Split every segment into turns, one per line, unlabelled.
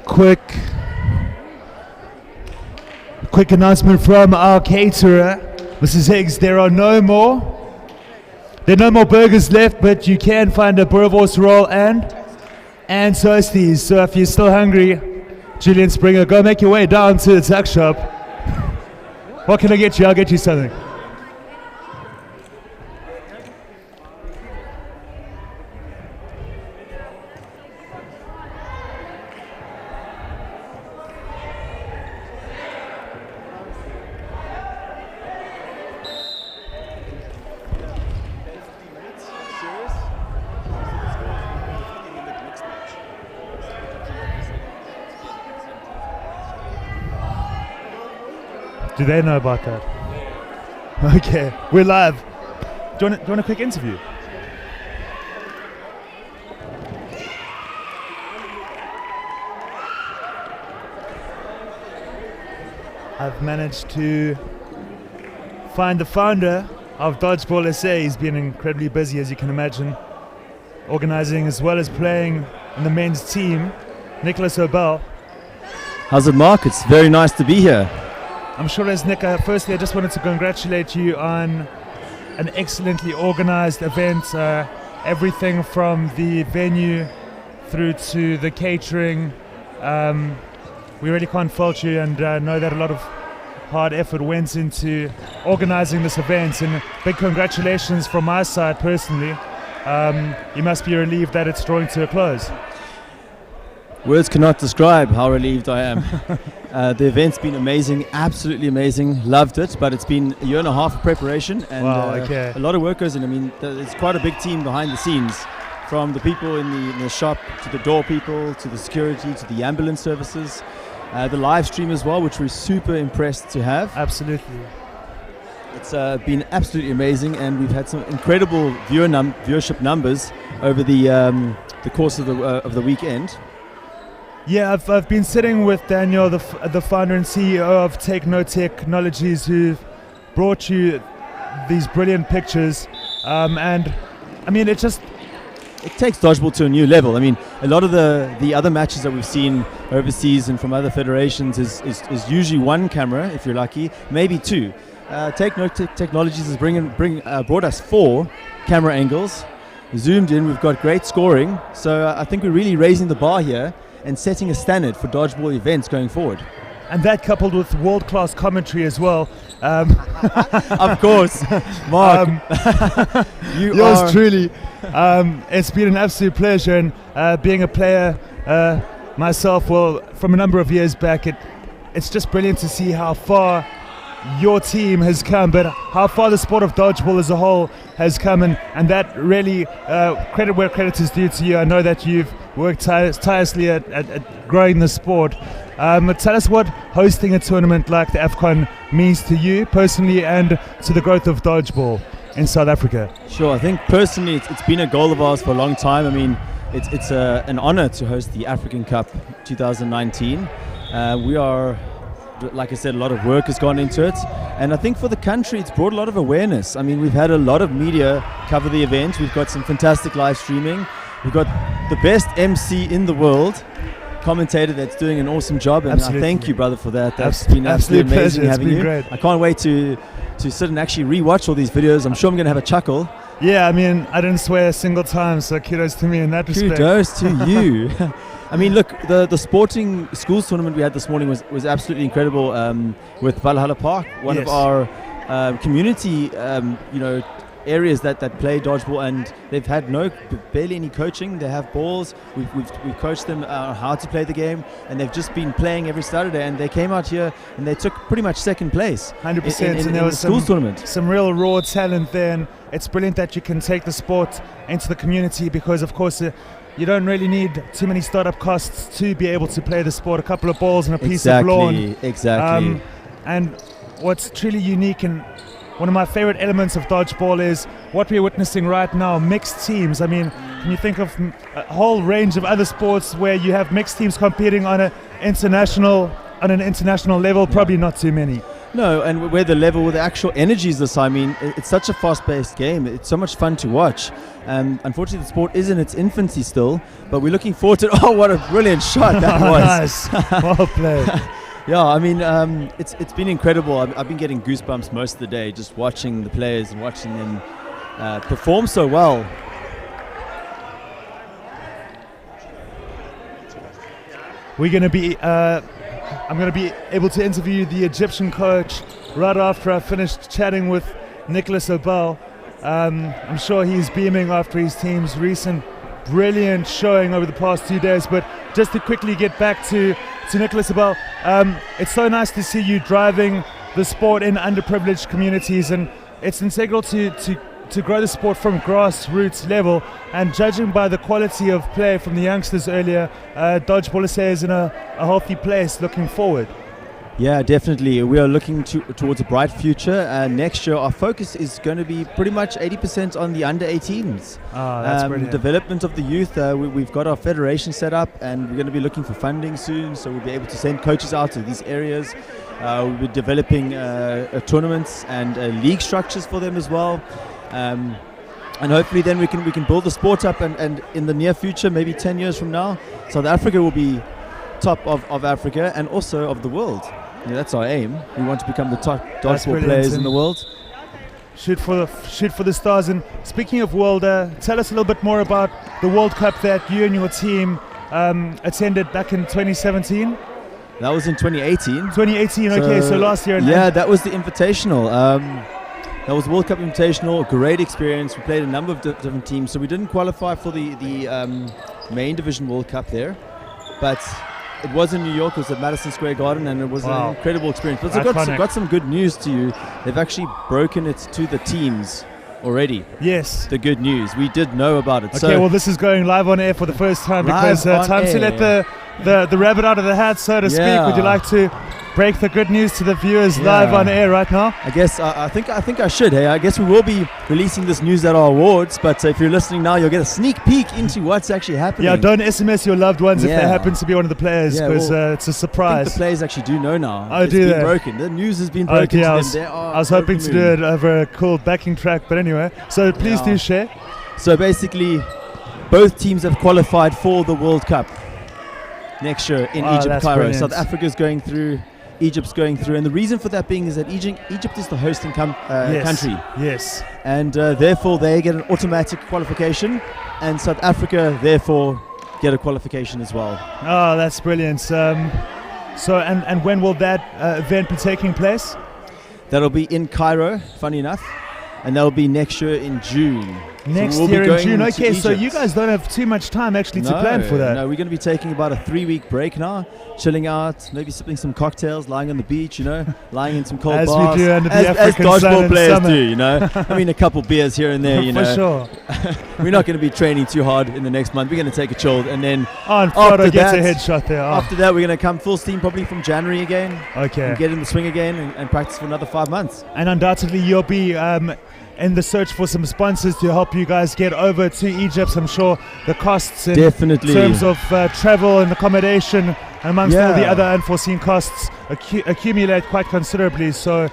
quick announcement from our caterer, Mrs. Higgs. There are no more burgers left, but you can find a boerewors roll and toasties. So if you're still hungry, Julian Springer, go make your way down to the tuck shop. What can I get you? I'll get you something. Do they know about that? Okay, we're live. Do you want a quick interview? I've managed to find the founder of Dodgeball SA. He's been incredibly busy, as you can imagine, organizing as well as playing in the men's team. Nicholas Obel.
How's it, Mark? It's very nice to be here.
I'm sure as Nick, firstly I just wanted to congratulate you on an excellently organized event, everything from the venue through to the catering. We really can't fault you, and know that a lot of hard effort went into organizing this event, and big congratulations from my side personally. You must be relieved that it's drawing to a close.
Words cannot describe how relieved I am. The event's been amazing, absolutely amazing, loved it, but it's been a year and a half of preparation, and a lot of work goes in. I mean, it's quite a big team behind the scenes, from the people in the shop, to the door people, to the security, to the ambulance services, the live stream as well, which we're super impressed to have.
Absolutely.
It's been absolutely amazing, and we've had some incredible viewership numbers over the course of the weekend.
Yeah, I've been sitting with Daniel, the founder and CEO of Take No Technologies, who've brought you these brilliant pictures, and I mean it
takes dodgeball to a new level. I mean, a lot of the other matches that we've seen overseas and from other federations is usually one camera, if you're lucky, maybe two. Take No Technologies has brought us 4 camera angles, zoomed in. We've got great scoring, so I think we're really raising the bar here and setting a standard for dodgeball events going forward.
And that coupled with world-class commentary as well.
Of course, Mark.
Yours truly. It's been an absolute pleasure, and being a player myself, well, from a number of years back, it's just brilliant to see how far your team has come, but how far the sport of dodgeball as a whole has come, and that really credit where credit is due to you. I know that you've worked tirelessly at growing the sport. Tell us what hosting a tournament like the AFCON means to you personally and to the growth of dodgeball in South Africa.
Sure, I think personally it's been a goal of ours for a long time. I mean, it's an honor to host the African Cup 2019. We are, like I said, a lot of work has gone into it, and I think for the country it's brought a lot of awareness. I mean, we've had a lot of media cover the event. We've got some fantastic live streaming. We've got the best MC in the world, commentator that's doing an awesome job, and I thank you, brother, for that. That's been absolutely amazing having you.
Great.
I can't wait to sit and actually re-watch all these videos. I'm sure I'm going to have a chuckle.
Yeah, I mean, I didn't swear a single time, so kudos to me in that respect.
Kudos to you. I mean, look, the sporting schools tournament we had this morning was absolutely incredible, with Valhalla Park, one of our community, areas that play dodgeball, and they've had barely any coaching. They have balls. We've coached them on how to play the game, and they've just been playing every Saturday. And they came out here and they took pretty much second place.
100%. And there was
the schools tournament.
Some real raw talent there, and it's brilliant that you can take the sport into the community, because of course you don't really need too many startup costs to be able to play the sport. A couple of balls and a piece of lawn.
Exactly.
And what's truly unique and one of my favorite elements of dodgeball is what we're witnessing right now, mixed teams. I mean, can you think of a whole range of other sports where you have mixed teams competing on an international level? Probably not too many.
No, and where the actual energy is this, I mean, it's such a fast-paced game. It's so much fun to watch. Unfortunately, the sport is in its infancy still, but we're looking forward to. Oh, what a brilliant shot that was!
Nice, well played.
Yeah, I mean, it's been incredible. I've been getting goosebumps most of the day just watching the players and watching them perform so well.
We're going to be. I'm going to be able to interview the Egyptian coach right after I finished chatting with Nicholas Obel. I'm sure he's beaming after his team's recent brilliant showing over the past 2 days. But just to quickly get back to Nicholas Obel, it's so nice to see you driving the sport in underprivileged communities, and it's integral to grow the sport from grassroots level. And judging by the quality of play from the youngsters earlier, Dodgeball SA is in a healthy place looking forward.
Yeah, definitely. We are looking towards a bright future. Next year, our focus is going to be pretty much 80% on the under-18s.
That's brilliant.
Development of the youth. We've got our federation set up, and we're going to be looking for funding soon, so we'll be able to send coaches out to these areas. We'll be developing tournaments and league structures for them as well. And hopefully then we can build the sport up, and in the near future, maybe 10 years from now, South Africa will be top of Africa and also of the world. Yeah, that's our aim. We want to become the top dodgeball players in the world.
Shoot for the stars. And speaking of world, tell us a little bit more about the World Cup that you and your team attended back in 2017.
That was in 2018.
2018, okay, so last year.
Yeah, that was the Invitational. That was World Cup Invitational, a great experience. We played a number of different teams, so we didn't qualify for the main division World Cup there, but it was in New York. It was at Madison Square Garden, and it was an incredible experience. But I've got some good news to you. They've actually broken it to the teams already.
Yes.
The good news. We did know about it.
Okay, well, this is going live on air for the first time, because time to let the rabbit out of the hat, so to speak. Would you like to break the good news to the viewers live on air right now?
I guess I think I should. Hey, I guess we will be releasing this news at our awards, but if you're listening now, you'll get a sneak peek into what's actually happening.
Yeah, don't SMS your loved ones if they happen to be one of the players, because it's a surprise.
I think the players actually do know now.
Oh,
it's been broken. The news has been broken to them.
I was hoping to do it over a cool backing track, but anyway. So please do share.
So basically, both teams have qualified for the World Cup next year in Egypt, Cairo.
Brilliant.
South Africa's going through. Egypt's going through, and the reason for that being is that Egypt is the hosting country.
Yes.
And therefore they get an automatic qualification, and South Africa therefore get a qualification as well.
Oh, that's brilliant. So and when will that event be taking place?
That'll be in Cairo, funny enough, and that'll be next year in June.
Next year in June. Okay, so you guys don't have too much time actually to plan for that.
No, we're going to be taking about a 3-week break now, chilling out, maybe sipping some cocktails, lying on the beach, lying in some cold
as
bars.
We do under the
as
African
dodgeball players
summer.
do, I mean, a couple beers here and there,
For sure.
We're not going to be training too hard in the next month. We're going to take a chill, and then
and Frodo gets a headshot there.
After that, we're going to come full steam probably from January again.
Okay.
And get in the swing again and practice for another 5 months.
And undoubtedly, you'll be in the search for some sponsors to help you guys get over to Egypt. I'm sure the costs in terms of travel and accommodation, amongst all the other unforeseen costs, accumulate quite considerably. So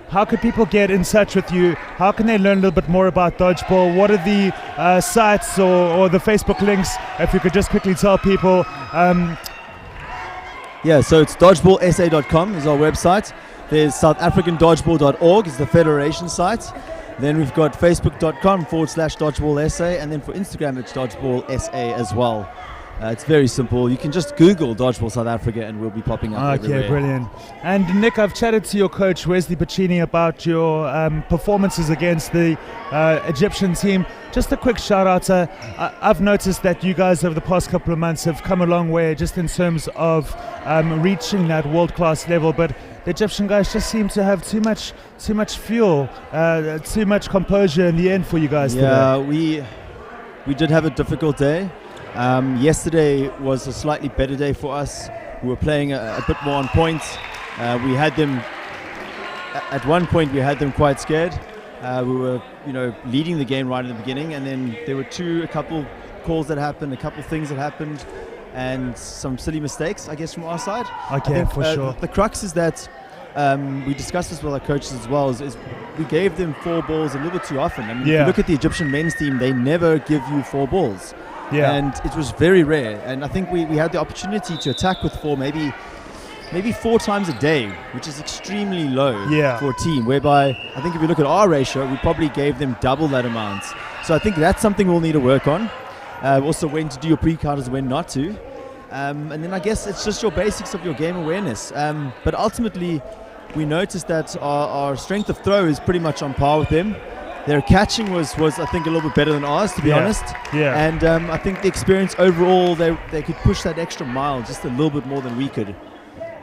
how can people get in touch with you? How can they learn a little bit more about dodgeball? What are the sites or the Facebook links, if you could just quickly tell people?
So it's dodgeballsa.com is our website. There's SouthAfricanDodgeball.org is the federation site. Then we've got Facebook.com/DodgeballSA, and then for Instagram it's DodgeballSA as well. It's very simple. You can just Google Dodgeball South Africa and we'll be popping up everywhere.
Okay, brilliant. And Nick, I've chatted to your coach Wesley Pacini about your performances against the Egyptian team. Just a quick shout out. I've noticed that you guys over the past couple of months have come a long way just in terms of reaching that world-class level, but the Egyptian guys just seem to have too much fuel, too much composure in the end for you guys today.
Yeah, we did have a difficult day. Yesterday was a slightly better day for us. We were playing a bit more on point. We had them at one point. We had them quite scared. We were, leading the game right at the beginning, and then there were a couple calls that happened, a couple things that happened, and some silly mistakes, I guess, from our side.
Okay, for sure.
The crux is that we discussed this with our coaches as well, is we gave them 4 balls a little bit too often. I mean, if you look at the Egyptian men's team, they never give you 4 balls. Yeah. And it was very rare. And I think we had the opportunity to attack with 4, maybe 4 times a day, which is extremely low for a team, whereby I think if you look at our ratio, we probably gave them double that amount. So I think that's something we'll need to work on. Also when to do your pre-counters, when not to. And then I guess it's just your basics of your game awareness. But ultimately, we noticed that our strength of throw is pretty much on par with them. Their catching was I think a little bit better than ours, to be honest. Yeah. And I think the experience overall, they could push that extra mile just a little bit more than we could,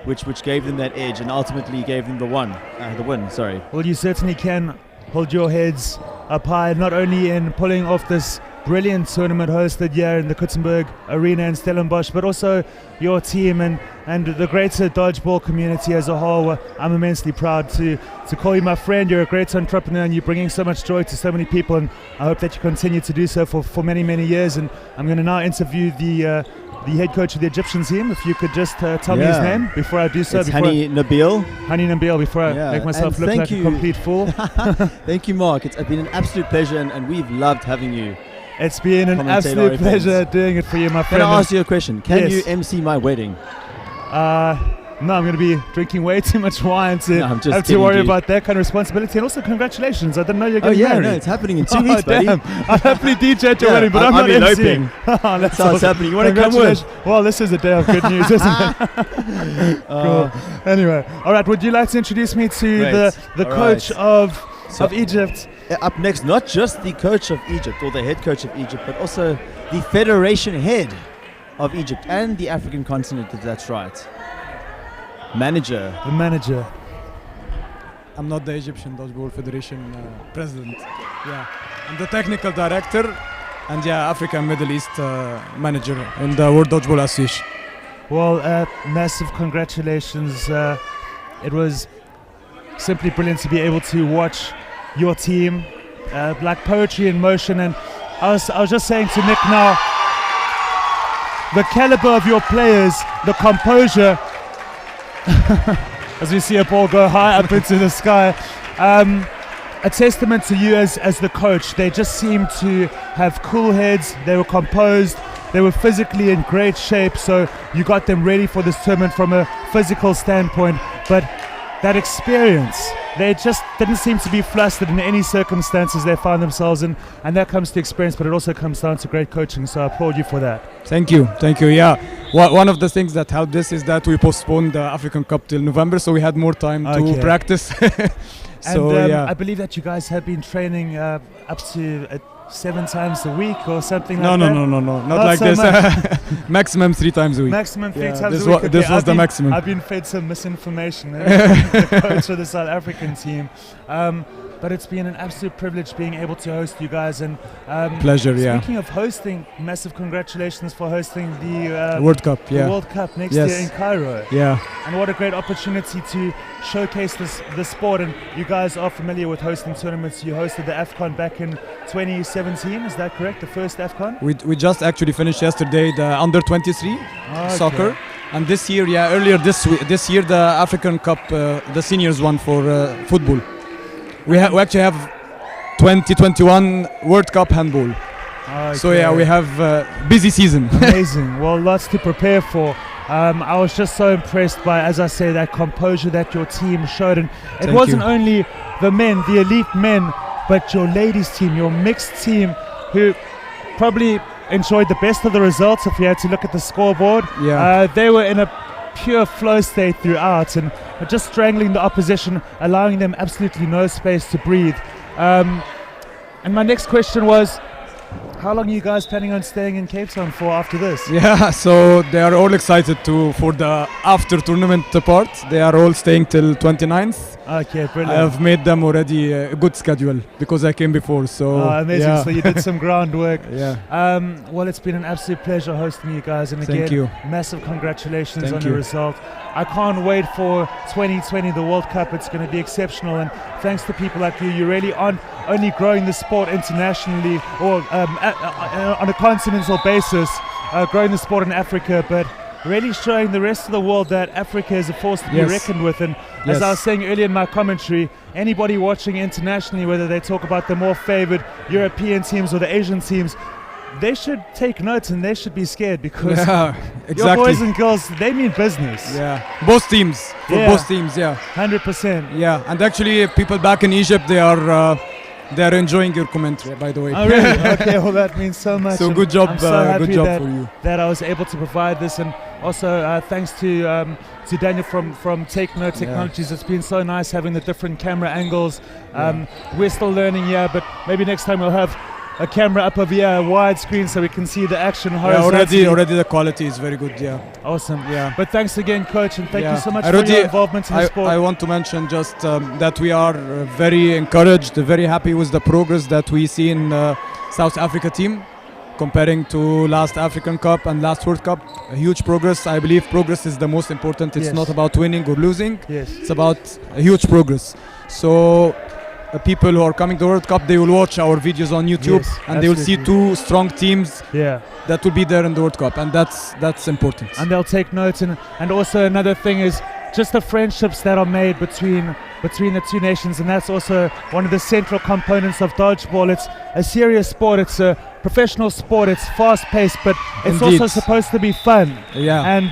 which gave them that edge and ultimately gave them the win. Sorry.
Well, you certainly can hold your heads up high, not only in pulling off this brilliant tournament hosted here in the Kuttenberg Arena in Stellenbosch, but also your team and the greater dodgeball community as a whole. I'm immensely proud to call you my friend. You're a great entrepreneur and you're bringing so much joy to so many people, and I hope that you continue to do so for many, many years. And I'm going to now interview the head coach of the Egyptian team. If you could just tell me his name before I do so.
It's Hani Nabil,
before I make myself look like a complete fool.
Thank you, Mark. It's been an absolute pleasure and we've loved having you.
It's been an absolute pleasure doing it for you, my friend.
Can I ask you a question? Can you MC my wedding?
No, I'm going to be drinking way too much wine to have to worry about that kind of responsibility. And also, congratulations. I didn't know you're getting married.
No, it's happening in 2 weeks, buddy.
I'll happily DJ at your wedding, but I'm not
eloping.
That's
how it's happening. You want to come with?
Well, this is a day of good news, isn't it? Cool. Anyway, all right. Would you like to introduce me to the coach of Egypt?
Up next, not just the coach of Egypt or the head coach of Egypt, but also the federation head of Egypt and the African continent, if that's right. The manager.
I'm not the Egyptian Dodgeball Federation president. Yeah, I'm the technical director and Africa and Middle East manager in the World Dodgeball Association.
Well, massive congratulations. It was simply brilliant to be able to watch your team, like poetry in motion. And I was just saying to Nick now, the caliber of your players, the composure, as we see a ball go high up into the sky, a testament to you as the coach. They just seemed to have cool heads, they were composed, they were physically in great shape, so you got them ready for this tournament from a physical standpoint. But that experience, they just didn't seem to be flustered in any circumstances they found themselves in, and that comes to experience, but it also comes down to great coaching, so I applaud you for that.
Thank you. Yeah, one of the things that helped this is that we postponed the African Cup till November, so we had more time to practice.
I believe that you guys have been training up to 7 times a week or something like that?
No, not like so this. Maximum 3 times a week.
Maximum 3 times a week.
This was the maximum.
I've been fed some misinformation. The coach of the South African team. But it's been an absolute privilege being able to host you guys. And
pleasure,
Speaking of hosting, massive congratulations for hosting the
World Cup.
The World Cup next year in Cairo.
Yeah.
And what a great opportunity to showcase the sport. And you guys are familiar with hosting tournaments. You hosted the AFCON back in 2017, is that correct? The first AFCON?
We just actually finished yesterday the under 23 soccer. And this year, earlier this year, the African Cup, the seniors one for football. We actually have 2021 World Cup handball. Okay. So we have busy season.
Amazing. Well, lots to prepare for. I was just so impressed by, as I say, that composure that your team showed. And it wasn't only the men, the elite men, but your ladies team, your mixed team, who probably enjoyed the best of the results if you had to look at the scoreboard. They were in a pure flow state throughout and just strangling the opposition, allowing them absolutely no space to breathe. And my next question was, how long are you guys planning on staying in Cape Town for after this?
So they are all excited for the after tournament part. They are all staying till 29th.
Okay, brilliant.
I have made them already a good schedule because I came before. So
amazing. So you did some groundwork.
Yeah.
Well, it's been an absolute pleasure hosting you guys, and again,
thank you.
Massive congratulations on the result. I can't wait for 2020, the World Cup. It's going to be exceptional, and thanks to people like you, you really aren't only growing the sport internationally or on a continental basis, growing the sport in Africa, but really showing the rest of the world that Africa is a force to be
Yes.
reckoned with. And
Yes.
as I was saying earlier in my commentary, anybody watching internationally, whether they talk about the more favored European teams or the Asian teams, they should take note and they should be scared, because
Yeah,
your
exactly.
boys and girls, they mean business.
Yeah, both teams. For
Yeah.
both teams, yeah.
100%.
Yeah, and actually, people back in Egypt, they are enjoying your commentary, by the way.
Oh, really? Okay, well, that means so much.
So
and
good job,
I'm so happy
good job
that,
for you.
that I was able to provide this, and also thanks to Daniel from Take Note Technologies. It's been so nice having the different camera angles. We're still learning here, but maybe next time we'll have a camera up over here, a wide screen, so we can see the action horizontally.
Already the quality is very good. Yeah.
Awesome.
Yeah.
But thanks again, Coach, and thank you so much for
Already,
your involvement in the sport.
I want to mention just that we are very encouraged, very happy with the progress that we see in South Africa team, comparing to last African Cup and last World Cup. A huge progress. I believe progress is the most important. It's
Yes.
not about winning or losing.
Yes.
It's about a huge progress. So people who are coming to World Cup, they will watch our videos on YouTube,
Yes,
and they will see
absolutely.
two strong teams
Yeah.
that will be there in the World Cup, and that's important.
And they'll take notes, and also another thing is just the friendships that are made between the two nations, and that's also one of the central components of dodgeball. It's a serious sport, it's a professional sport, it's fast-paced, but it's
Indeed.
also supposed to be fun
Yeah.
and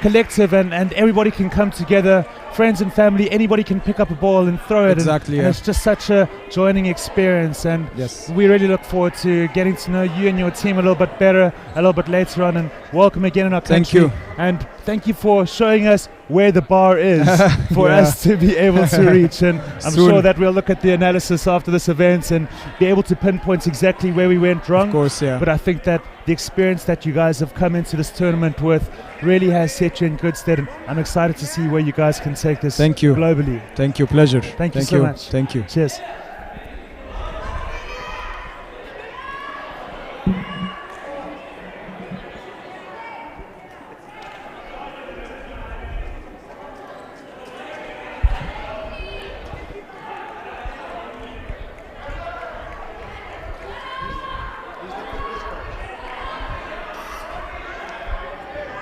collective, and everybody can come together, friends and family, anybody can pick up a ball and throw it.
Exactly,
and
yeah.
it's just such a joining experience, and
Yes.
we really look forward to getting to know you and your team a little bit better a little bit later on, and welcome again in our country.
Thank you.
And thank you for showing us where the bar is for
Yeah.
us to be able to reach. And I'm
Soon.
sure that we'll look at the analysis after this event and be able to pinpoint exactly where we went wrong.
Of course, yeah.
But I think that the experience that you guys have come into this tournament with really has set you in good stead. And I'm excited to see where you guys can take this
Thank you.
globally.
Thank you. Pleasure.
Thank you so much.
Thank you.
Cheers.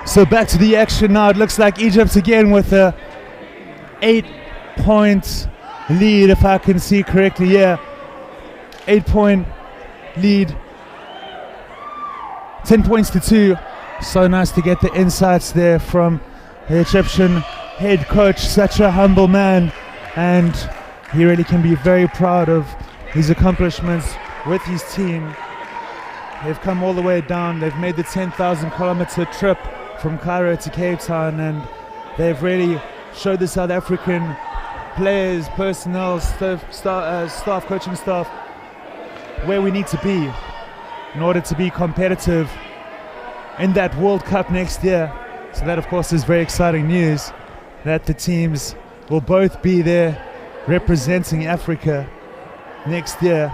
So back to the action now. It looks like Egypt again with a 8-point lead, if I can see correctly. Yeah, 8-point lead, 10 points to 2. So nice to get the insights there from the Egyptian head coach, such a humble man, and he really can be very proud of his accomplishments with his team. They've come all the way down. They've made the 10,000 kilometer trip from Cairo to Cape Town, and they've really showed the South African players, personnel, staff, coaching staff, where we need to be in order to be competitive in that World Cup next year. So that, of course, is very exciting news, that the teams will both be there representing Africa next year,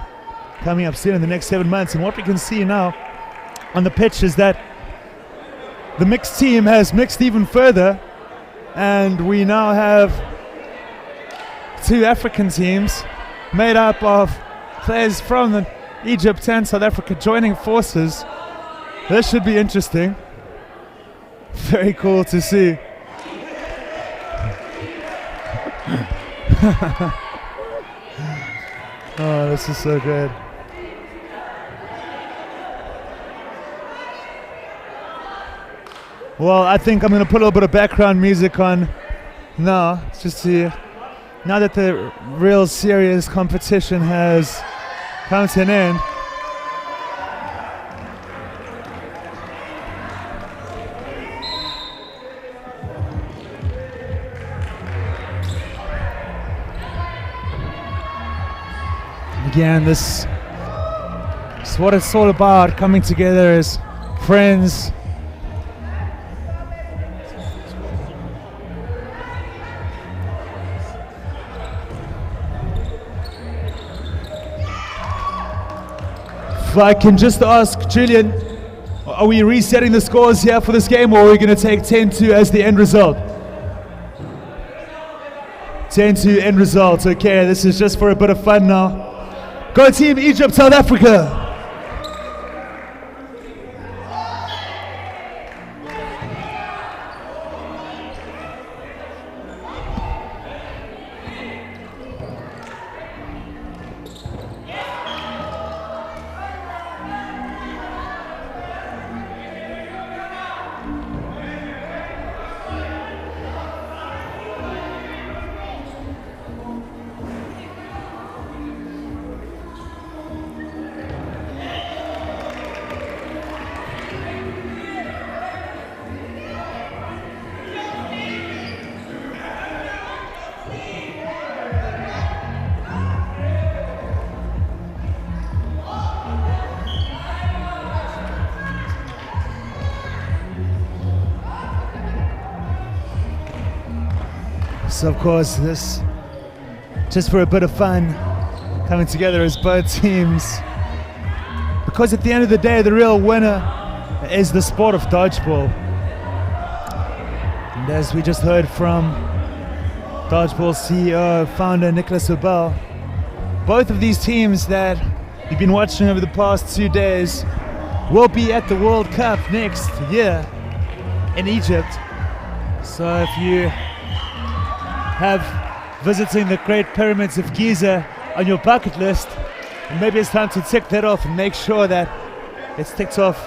coming up soon in the next 7 months. And what we can see now on the pitch is that the mixed team has mixed even further, and we now have 2 African teams made up of players from Egypt and South Africa joining forces. This should be interesting. Very cool to see. Oh, this is so good. Well, I think I'm going to put a little bit of background music on now, just to, now that the real serious competition has come to an end. Again, this is what it's all about, coming together as friends. If I can just ask Julian, are we resetting the scores here for this game, or are we going to take 10-2 as the end result? 10-2 end result. Okay, this is just for a bit of fun now. Go team Egypt, South Africa. So of course this just for a bit of fun, coming together as both teams. Because at the end of the day, the real winner is the sport of dodgeball. And as we just heard from Dodgeball CEO, founder Nicholas Obel, both of these teams that you've been watching over the past 2 days will be at the World Cup next year in Egypt. So if you have visiting the Great Pyramids of Giza on your bucket list, maybe it's time to tick that off and make sure that it's ticked off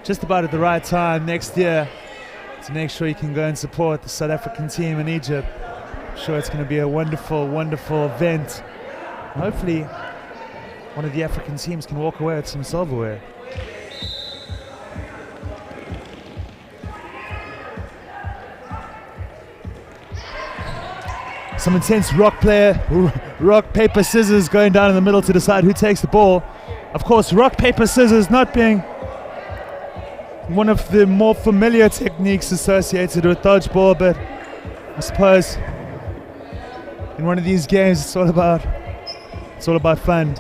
just about at the right time next year to make sure you can go and support the South African team in Egypt. I'm sure it's going to be a wonderful, wonderful event. And hopefully one of the African teams can walk away with some silverware. Some intense rock paper scissors going down in the middle to decide who takes the ball. Of course, rock paper scissors not being one of the more familiar techniques associated with dodgeball, but I suppose in one of these games it's all about fun.